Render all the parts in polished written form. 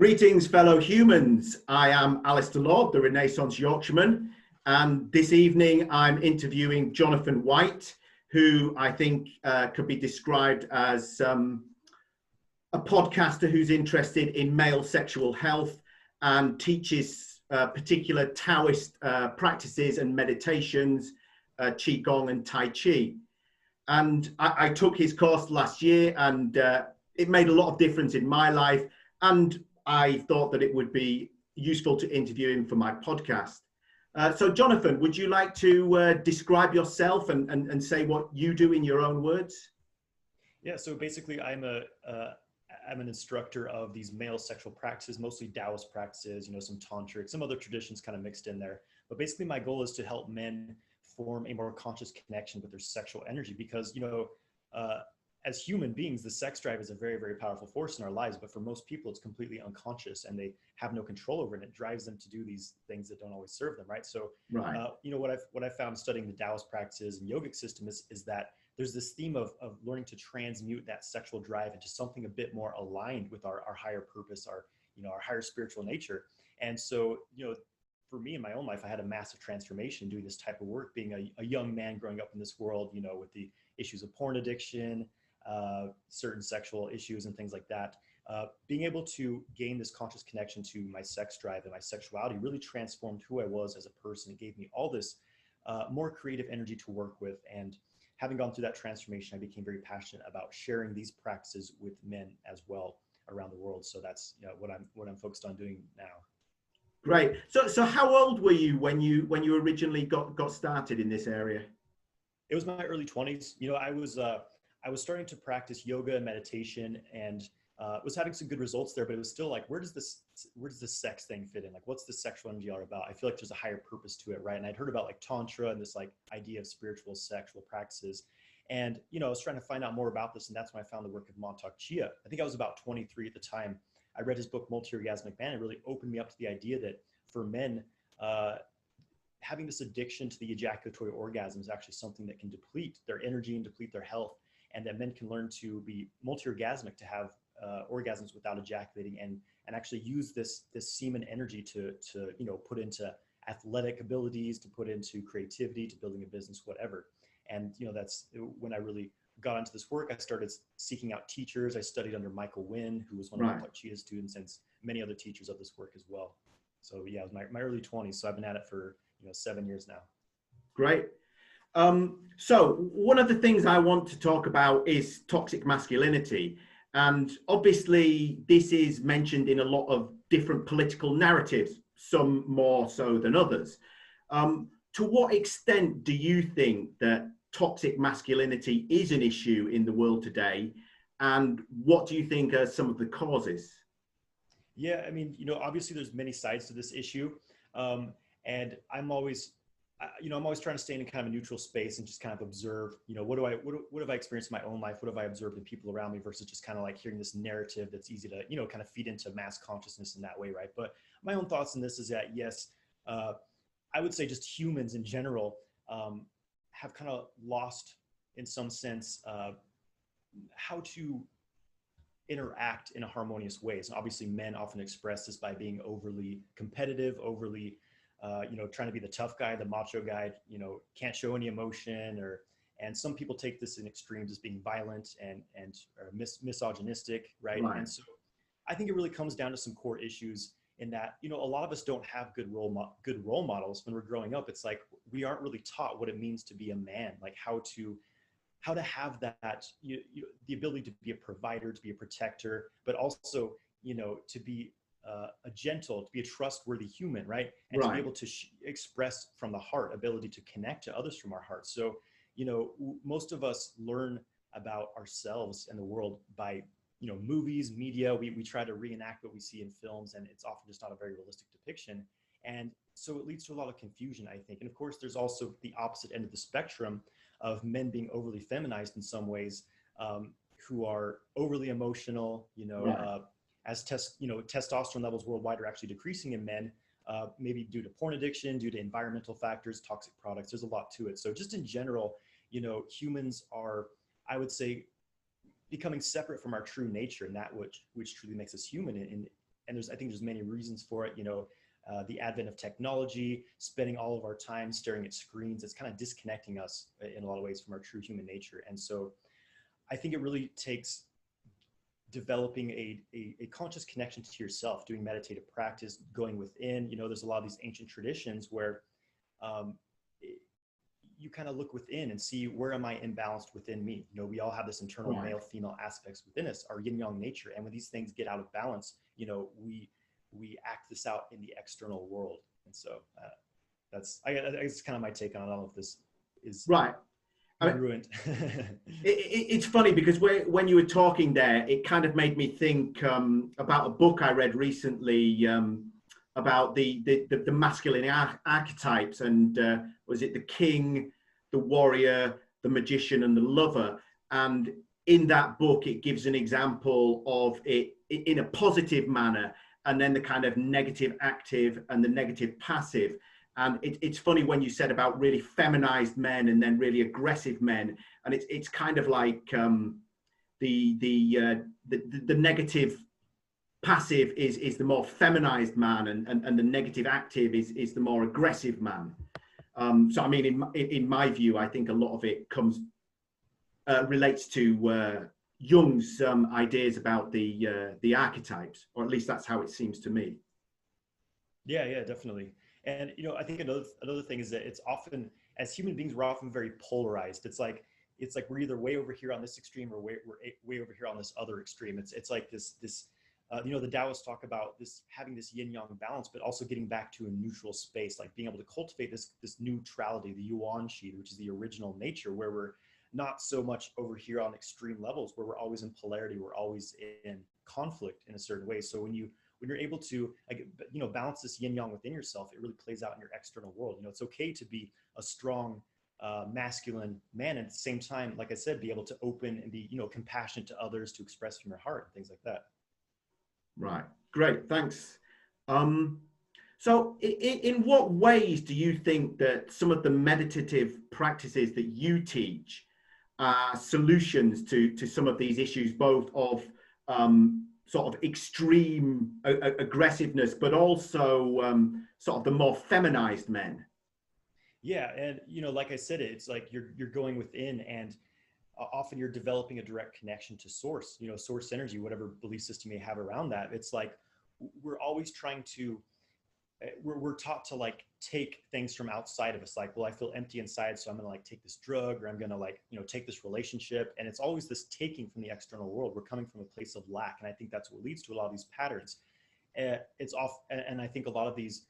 Greetings, fellow humans. I am Alistair Lord, the Renaissance Yorkshireman, and this evening I'm interviewing Jonathan White, who I think could be described as a podcaster who's interested in male sexual health and teaches particular Taoist practices and meditations, Qigong and Tai Chi. And I took his course last year, and it made a lot of difference in my life, and I thought that it would be useful to interview him for my podcast. So Jonathan, would you like to describe yourself and say what you do in your own words? Yeah, so basically I'm an instructor of these male sexual practices, mostly Taoist practices, some Tantric, some other traditions kind of mixed in there. But basically my goal is to help men form a more conscious connection with their sexual energy because, as human beings, the sex drive is a very, very powerful force in our lives, but for most people, it's completely unconscious and they have no control over it. And it drives them to do these things that don't always serve them, right? So, right. What I've found studying the Taoist practices and yogic system is that there's this theme of learning to transmute that sexual drive into something a bit more aligned with our higher purpose, our higher spiritual nature. And so, for me in my own life, I had a massive transformation doing this type of work, being a young man growing up in this world, with the issues of porn addiction, certain sexual issues and things like that. Being able to gain this conscious connection to my sex drive and my sexuality really transformed who I was as a person. It gave me all this more creative energy to work with. And having gone through that transformation, I became very passionate about sharing these practices with men as well around the world. So that's what I'm focused on doing now. Great. So how old were you when you originally got started in this area? It was my early 20s. I was starting to practice yoga and meditation and was having some good results there, but it was still like, where does this sex thing fit in? Like, what's the sexual energy all about? I feel like there's a higher purpose to it, right? And I'd heard about like Tantra and this like idea of spiritual sexual practices. And, I was trying to find out more about this. And that's when I found the work of Mantak Chia. I think I was about 23 at the time. I read his book, Multi-Orgasmic Man. It really opened me up to the idea that for men, having this addiction to the ejaculatory orgasm is actually something that can deplete their energy and deplete their health. And that men can learn to be multi-orgasmic, to have orgasms without ejaculating, and actually use this semen energy to put into athletic abilities, to put into creativity, to building a business, whatever. And that's when I really got into this work. I started seeking out teachers. I studied under Michael Wynn, who was one of my Chia's students, and many other teachers of this work as well. So yeah, it was my early 20s. So I've been at it for 7 years now. Great. So one of the things I want to talk about is toxic masculinity. And obviously this is mentioned in a lot of different political narratives, some more so than others. To what extent do you think that toxic masculinity is an issue in the world today? And what do you think are some of the causes? Yeah, I mean, obviously there's many sides to this issue. And I'm always trying to stay in a kind of a neutral space and just kind of observe, what have I experienced in my own life? What have I observed in people around me versus just kind of like hearing this narrative that's easy to, kind of feed into mass consciousness in that way, right? But my own thoughts on this is that, yes, I would say just humans in general have kind of lost, in some sense, how to interact in a harmonious way. So obviously men often express this by being overly competitive, overly trying to be the tough guy, the macho guy, can't show any emotion, and some people take this in extremes as being violent and misogynistic, right? And so I think it really comes down to some core issues in that, a lot of us don't have good role models when we're growing up. It's like, we aren't really taught what it means to be a man, like how to have that, the ability to be a provider, to be a protector, but also, to be a gentle, to be a trustworthy human, right? And to be able to express from the heart, ability to connect to others from our hearts. So, most of us learn about ourselves and the world by, movies, media. We try to reenact what we see in films, and it's often just not a very realistic depiction. And so it leads to a lot of confusion, I think. And of course, there's also the opposite end of the spectrum of men being overly feminized in some ways, who are overly emotional, as testosterone levels worldwide are actually decreasing in men, maybe due to porn addiction, due to environmental factors, toxic products. There's a lot to it. So just in general, humans are, I would say, becoming separate from our true nature and that which truly makes us human. and I think there's many reasons for it. The advent of technology, spending all of our time staring at screens, it's kind of disconnecting us in a lot of ways from our true human nature. And so I think it really takes developing a conscious connection to yourself, doing meditative practice, going within. There's a lot of these ancient traditions where you kind of look within and see, where am I imbalanced within me? We all have this internal male female aspects within us, our yin yang nature, and when these things get out of balance, we act this out in the external world. And so that's I guess kind of my take on all of this is right. Ruined. It's funny because when you were talking there, it kind of made me think about a book I read recently about the masculine archetypes, and was it the king, the warrior, the magician, and the lover? And in that book, it gives an example of it in a positive manner, and then the kind of negative active and the negative passive. And it's funny when you said about really feminized men and then really aggressive men, and it's kind of like the negative passive is the more feminized man, and the negative active is the more aggressive man. So I mean, in my view, I think a lot of it relates to Jung's ideas about the archetypes, or at least that's how it seems to me. Yeah, definitely. And I think another thing is that it's often, as human beings, we're often very polarized. It's like we're either way over here on this extreme, or we're way over here on this other extreme. It's like this the Taoists talk about this, having this yin yang balance, but also getting back to a neutral space, like being able to cultivate this neutrality, the yuan qi, which is the original nature, where we're not so much over here on extreme levels, where we're always in polarity, we're always in conflict in a certain way. So when you're able to balance this yin yang within yourself, it really plays out in your external world. It's okay to be a strong masculine man, and at the same time, like I said, be able to open and be compassionate to others, to express from your heart and things like that. Right, great, thanks. So in what ways do you think that some of the meditative practices that you teach are solutions to some of these issues, both of sort of extreme aggressiveness, but also sort of the more feminized men? Yeah, and like I said, it's like you're going within, and often you're developing a direct connection to source, source energy, whatever belief system you have around that. It's like we're always trying to, we're taught to like take things from outside of us. Like, well, I feel empty inside, so I'm gonna like take this drug, or I'm gonna like take this relationship. And it's always this taking from the external world. We're coming from a place of lack, and I think that's what leads to a lot of these patterns. And I think a lot of these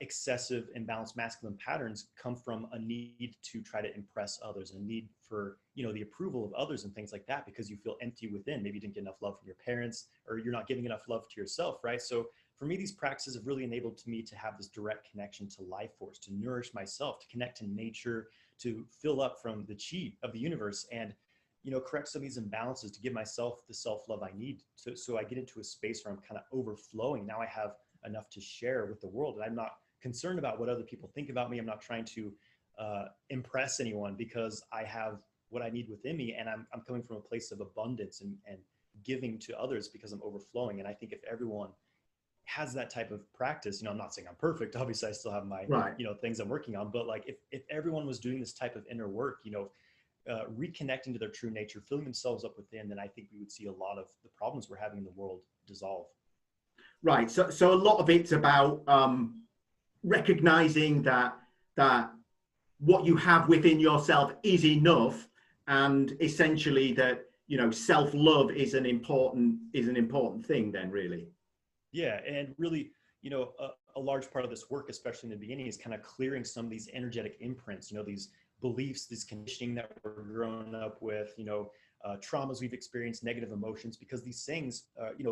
excessive imbalanced masculine patterns come from a need to try to impress others, a need for the approval of others and things like that, because you feel empty within. Maybe you didn't get enough love from your parents, or you're not giving enough love to yourself, right? So for me, these practices have really enabled me to have this direct connection to life force, to nourish myself, to connect to nature, to fill up from the chi of the universe, and correct some of these imbalances, to give myself the self-love I need, so I get into a space where I'm kind of overflowing. Now I have enough to share with the world, and I'm not concerned about what other people think about me. I'm not trying to impress anyone, because I have what I need within me, and I'm coming from a place of abundance and giving to others, because I'm overflowing. And I think if everyone has that type of practice, I'm not saying I'm perfect, obviously I still have my things I'm working on, but like if everyone was doing this type of inner work, reconnecting to their true nature, filling themselves up within, then I think we would see a lot of the problems we're having in the world dissolve. Right. So a lot of it's about recognizing that what you have within yourself is enough, and essentially that self-love is an important thing then, really. Yeah, and really, a large part of this work, especially in the beginning, is kind of clearing some of these energetic imprints, these beliefs, this conditioning that we're grown up with, traumas we've experienced, negative emotions, because these things,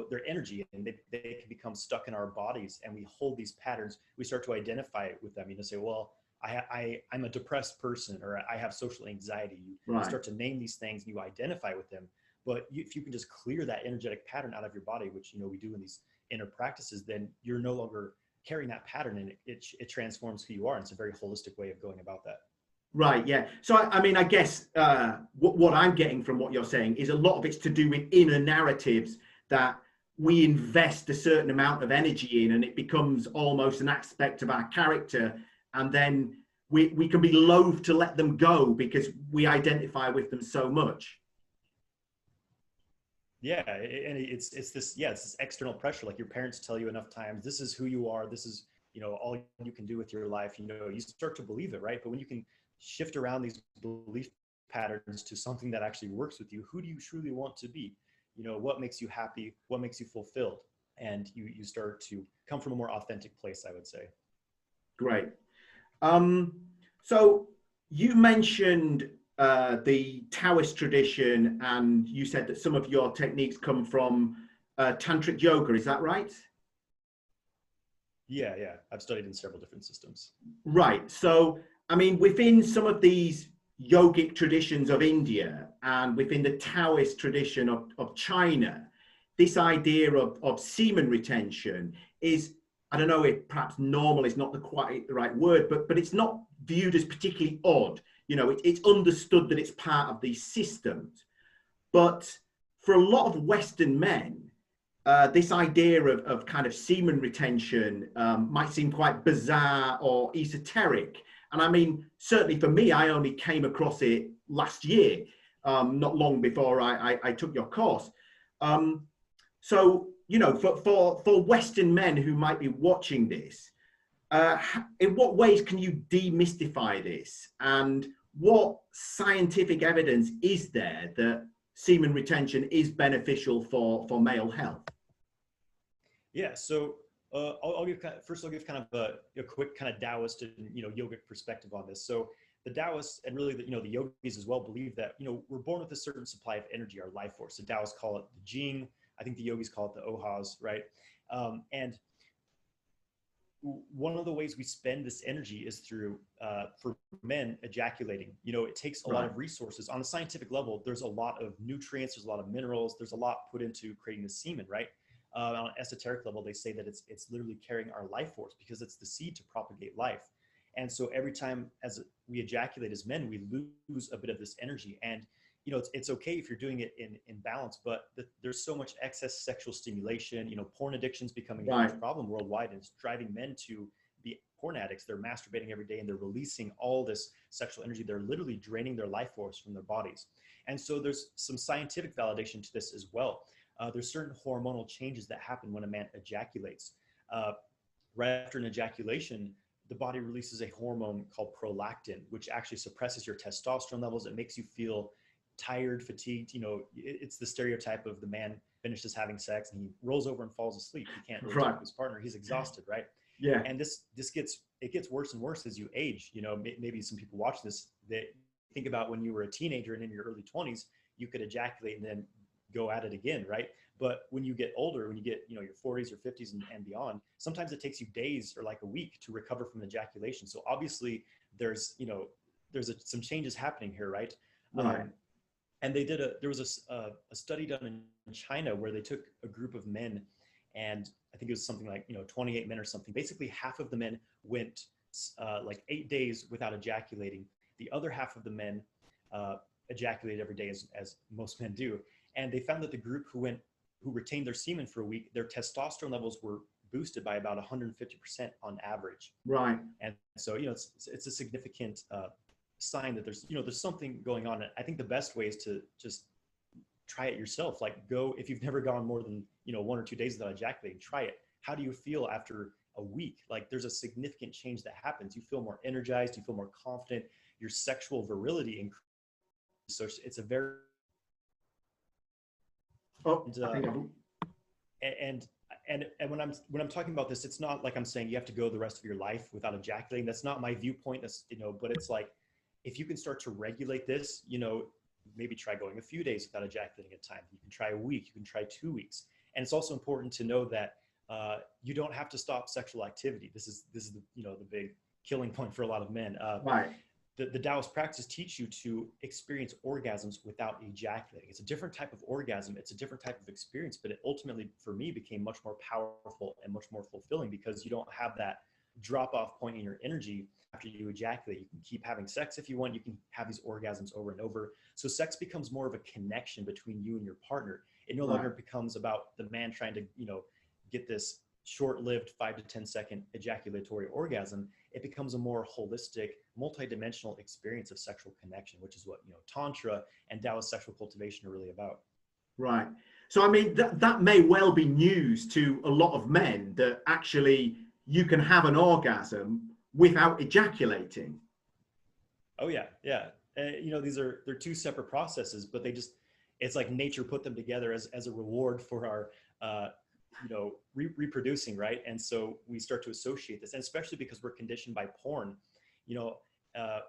they're energy, and they can become stuck in our bodies, and we hold these patterns. We start to identify with them, say, well, I'm a depressed person, or I have social anxiety. You start to name these things, and you identify with them. But if you can just clear that energetic pattern out of your body, which we do in these inner practices, then you're no longer carrying that pattern, and it transforms who you are. And it's a very holistic way of going about that. Right. Yeah. So, I mean, I guess what I'm getting from what you're saying is a lot of it's to do with inner narratives that we invest a certain amount of energy in, and it becomes almost an aspect of our character. And then we can be loath to let them go because we identify with them so much. Yeah, and it's this, yeah, it's this external pressure. Like your parents tell you enough times, this is who you are, this is, you know, all you can do with your life. You know, you start to believe it, right? But when you can shift around these belief patterns to something that actually works with you, who do you truly want to be? You know, what makes you happy? What makes you fulfilled? And you start to come from a more authentic place, I would say. Great. So you mentioned the Taoist tradition, and you said that some of your techniques come from Tantric Yoga. Is that right? Yeah, yeah. I've studied in several different systems. Right. So, I mean, within some of these yogic traditions of India and within the Taoist tradition of China, this idea of semen retention is, I don't know if perhaps normal is not quite the right word, but it's not viewed as particularly odd. You know, it's understood that it's part of these systems. But for a lot of Western men, this idea of kind of semen retention might seem quite bizarre or esoteric. And I mean, certainly for me, I only came across it last year, not long before I took your course. So, you know, for Western men who might be watching this, in what ways can you demystify this? And what scientific evidence is there that semen retention is beneficial for male health? Yeah, so I'll give first. I'll give kind of a quick kind of Taoist and yogic perspective on this. So the Taoists and really the yogis as well believe that we're born with a certain supply of energy, our life force. The Taoists call it the Jing. I think the yogis call it the Ohas, right? And one of the ways we spend this energy is through for men ejaculating. It takes a lot of resources on a scientific level. There's a lot of nutrients, there's a lot of minerals, there's a lot put into creating the semen, right? On an esoteric level, they say that it's literally carrying our life force because it's the seed to propagate life. And so every time as we ejaculate as men, we lose a bit of this energy. And it's okay if you're doing it in balance, but there's so much excess sexual stimulation. Porn addiction's becoming a huge problem worldwide, and it's driving men to be porn addicts. They're masturbating every day and they're releasing all this sexual energy. They're literally draining their life force from their bodies. And so there's some scientific validation to this as well. There's certain hormonal changes that happen when a man ejaculates. Right after an ejaculation, the body releases a hormone called prolactin, which actually suppresses your testosterone levels. It makes you feel tired, fatigued. It's the stereotype of the man finishes having sex and he rolls over and falls asleep. He can't really talk to his partner. He's exhausted, right? Yeah. And this gets worse and worse as you age. Maybe some people watch this, they think about when you were a teenager and in your early 20s, you could ejaculate and then go at it again, right? But when you get older, when you get your 40s or 50s and beyond, sometimes it takes you days or like a week to recover from ejaculation. So obviously there's some changes happening here, right? And there was a study done in China where they took a group of men, and I think it was something like 28 men or something. Basically half of the men went like 8 days without ejaculating. The other half of the men ejaculated every day as most men do. And they found that the group who retained their semen for a week, their testosterone levels were boosted by about 150% on average. Right. And so, it's a significant sign that there's something going on. I think the best way is to just try it yourself. Like go, if you've never gone more than, 1 or 2 days without ejaculating, try it. How do you feel after a week? Like there's a significant change that happens. You feel more energized, you feel more confident, your sexual virility increases. So it's a very, and when I'm talking about this, it's not like I'm saying you have to go the rest of your life without ejaculating. That's not my viewpoint. That's but it's like if you can start to regulate this, maybe try going a few days without ejaculating at a time. You can try a week. You can try 2 weeks. And it's also important to know that you don't have to stop sexual activity. This is the the big killing point for a lot of men. The Taoist practices teach you to experience orgasms without ejaculating. It's a different type of orgasm. It's a different type of experience, but it ultimately, for me, became much more powerful and much more fulfilling because you don't have that drop-off point in your energy after you ejaculate. You can keep having sex if you want. You can have these orgasms over and over. So sex becomes more of a connection between you and your partner. It no longer becomes about the man trying to, get this short-lived 5 to 10 second ejaculatory orgasm. It becomes a more holistic, multidimensional experience of sexual connection, which is what, Tantra and Taoist sexual cultivation are really about. Right. So, I mean, that may well be news to a lot of men, that actually you can have an orgasm without ejaculating. Oh yeah, yeah. They're two separate processes, but it's like nature put them together as a reward for our, reproducing, right? And so we start to associate this, and especially because we're conditioned by porn,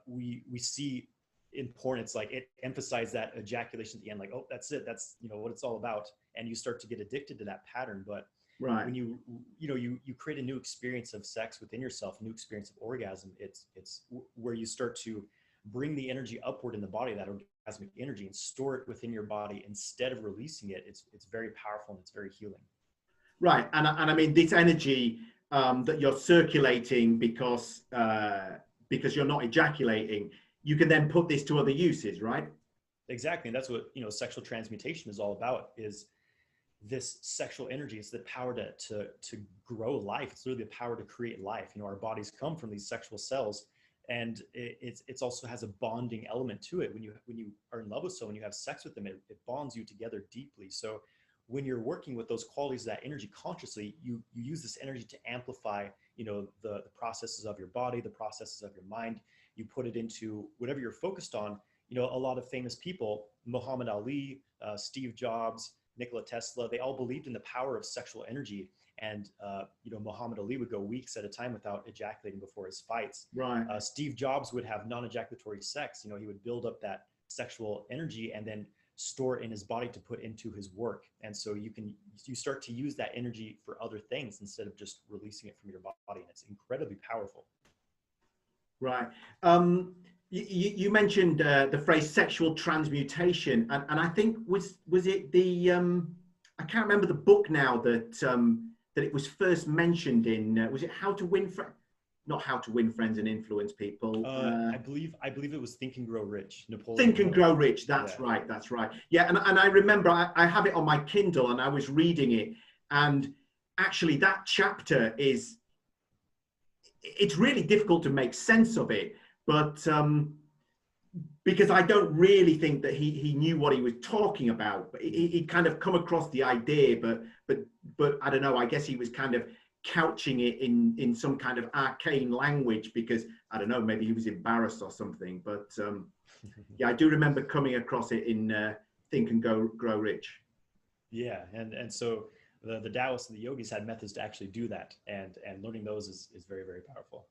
we see in porn, it's like it emphasizes that ejaculation at the end, like, oh, that's it, that's what it's all about, and you start to get addicted to that pattern. But Right. when you create a new experience of sex within yourself, a new experience of orgasm, it's where you start to bring the energy upward in the body, that orgasmic energy, and store it within your body instead of releasing it. It's very powerful and it's very healing. Right. And I mean, this energy that you're circulating because you're not ejaculating, you can then put this to other uses, right? Exactly. And that's what, sexual transmutation is all about, is this sexual energy. It's the power to grow life. It's really the power to create life. Our bodies come from these sexual cells, and it's also has a bonding element to it. When you are in love with someone, you have sex with them, it bonds you together deeply. So when you're working with those qualities of that energy consciously, you use this energy to amplify, the processes of your body, the processes of your mind. You put it into whatever you're focused on. A lot of famous people, Muhammad Ali, Steve Jobs, Nikola Tesla, they all believed in the power of sexual energy. And, Muhammad Ali would go weeks at a time without ejaculating before his fights. Right. Steve Jobs would have non-ejaculatory sex. He would build up that sexual energy and then store it in his body to put into his work. And so you start to use that energy for other things instead of just releasing it from your body. And it's incredibly powerful. Right. You mentioned the phrase sexual transmutation, and I think was it the I can't remember the book now that it was first mentioned in. Was it How to Win Not How to Win Friends and Influence People? I believe it was Think and Grow Rich. Napoleon. Think and Grow Rich. That's right. That's right. Yeah, and I remember I have it on my Kindle, and I was reading it, and actually that chapter it's really difficult to make sense of it, but because I don't really think that he knew what he was talking about. But he'd kind of come across the idea, but I don't know. I guess he was kind of couching it in some kind of arcane language, because I don't know, maybe he was embarrassed or something. But yeah, I do remember coming across it in Think and Grow Rich. Yeah, and so the Taoists and the yogis had methods to actually do that, and learning those is very, very powerful.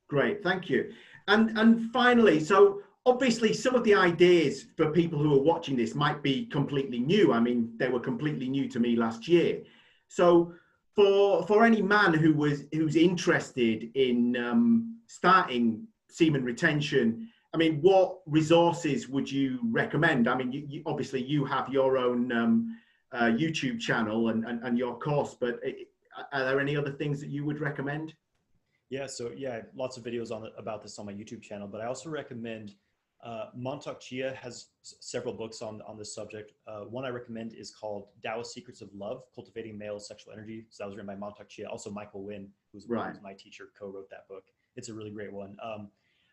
Great, thank you. And finally, so obviously some of the ideas for people who are watching this might be completely new. I mean, they were completely new to me last year. So for any man who's interested in starting semen retention, I mean, what resources would you recommend? I mean, you obviously you have your own YouTube channel and your course, but are there any other things that you would recommend? Yeah, so yeah, lots of videos about this on my YouTube channel, but I also recommend Montauk Chia has several books on this subject. One I recommend is called Taoist Secrets of Love, Cultivating Male Sexual Energy. So that was written by Montauk Chia. Also Michael Wynn, who's my teacher, co-wrote that book. It's a really great one.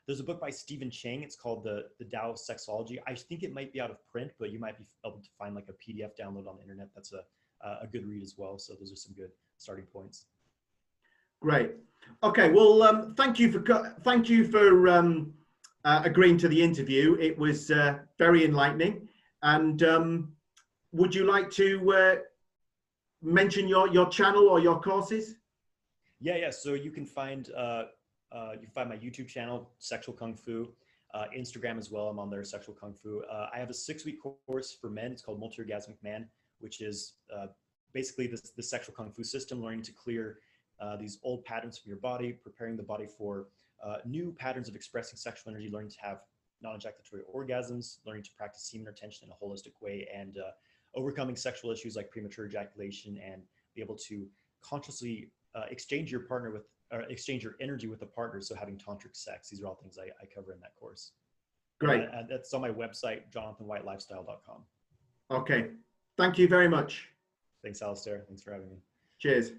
There's a book by Stephen Chang. It's called the Tao of Sexology. I think it might be out of print, but you might be able to find like a PDF download on the internet. That's a good read as well. So those are some good starting points. Great. Okay. Well, thank you for agreeing to the interview. It was very enlightening. And would you like to mention your channel or your courses? Yeah. So you can find my YouTube channel, Sexual Kung Fu, Instagram as well. I'm on there, Sexual Kung Fu. I have a 6-week course for men. It's called Multi-Orgasmic Man, which is basically the sexual Kung Fu system, learning to clear these old patterns from your body, preparing the body for new patterns of expressing sexual energy, learning to have non-ejaculatory orgasms, learning to practice semen retention in a holistic way, and overcoming sexual issues like premature ejaculation, and be able to consciously exchange your energy with a partner. So having tantric sex, these are all things I cover in that course. Great. That's on my website, jonathanwhitelifestyle.com. Okay. Thank you very much. Thanks, Alistair. Thanks for having me. Cheers.